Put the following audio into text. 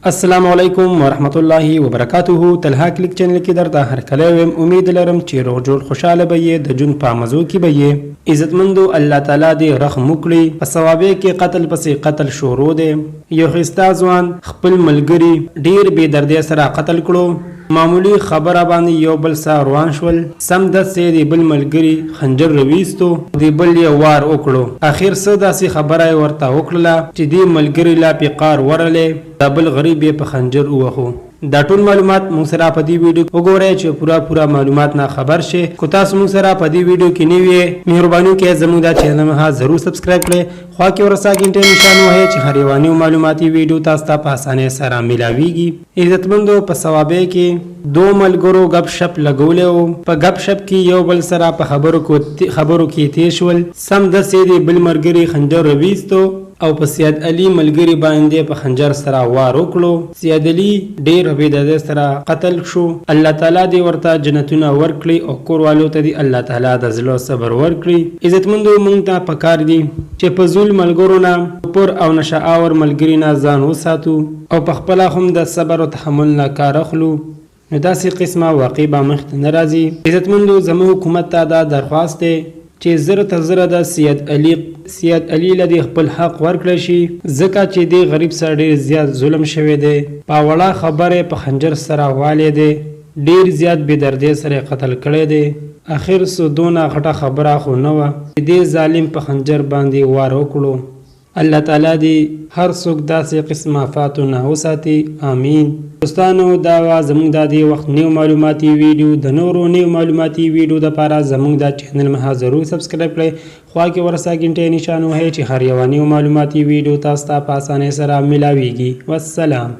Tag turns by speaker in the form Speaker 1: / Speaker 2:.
Speaker 1: السلام علیکم ورحمت الله وبرکاته. تلها کلیک چینل کې درته هرکلی ویم. امید لرم چې روغ جوړ خوشاله به یې، د جون په مزو کې به یې. عزتمندو، الله تعالی دې رحم وکړي. په ثوابې کې قتل پسې قتل شروع دی. یو ښایسته ځوان خپل ملګري ډیر بې دردۍ سره قتل کړو. معمولی خبره باندې یو بل سره روان شول. سمدستي د بل ملګري خنجر رويستو، د بل یې وار وکړو. اخر څه داسې خبره ورته وکړله چې دې ملګري لا پیقار ورلې، د بل غریب یې په خنجر ووهو. دا ټول معلومات موږ سره په دې ویډیو وګورئ چې پورا معلومات نه خبر شي. کو تاسو موږ سره په دې ویډیو کې نوی یې، مهرباني وکړئ زموږ دا چینل مها ضرور سبسکرایب کړئ. خوا کې ورسا غنټه نشان وهئ چې هر یوانیو معلوماتي ویډیو تاسو ته په اسانۍ سره ملاويږي. عزتمندو، په ثوابې کې دو ملګرو غب شپ لګولې. په غب شپ کې یو بل سره په خبرو کې تیر شول. سم د سیدی بل مرګري خنجر رويستو او په سید علي ملګری باندې په خنجر سره وار وکړو. سید علي ډیر بې دردۍ سره قتل شو. الله تعالی دې ورته جنتونه ورکړي او کوروالو ته دې الله تعالی د زړه صبر ورکړي. عزتمندو، مونږ ته پکار دي چې په ظلم ملګرو نه، پر او نشه آور ملګری نه ځان وساتو او په خپل هم د صبر او تحمل نه کار اخلو. نو داسې قسمه واقع به مخته نه راځي. عزتمندو، زموږ حکومت ته دا درخواست دی چې زره ته زره د سید علي لدی خپل حق ورکړی شي، ځکه چې دی غریب سره ډیر زیات ظلم شوی دی. په وړه خبره په خنجر سره والی دی، ډیر زیات بې دردۍ سره قتل کړی دی. اخر سودونه غټه خبره خو نه وه چې دی ظالم په خنجر باندې وار وکړو. الله تعالی دې هر څوک داسې قسم آفاتو نه وساتي. آمین. دوستانو، دا زموږ د دې وخت نیو معلوماتي ویډیو. د نورو نیو معلوماتي ویډیو دپاره زموږ دا چینل مها ضرور سبسکرایب کړئ. خوا کې ورسا غنټې نشان وهئ چې هر یوه نیو معلوماتي ویډیو تاسو ته په اسانۍ سره ملاویږي. والسلام.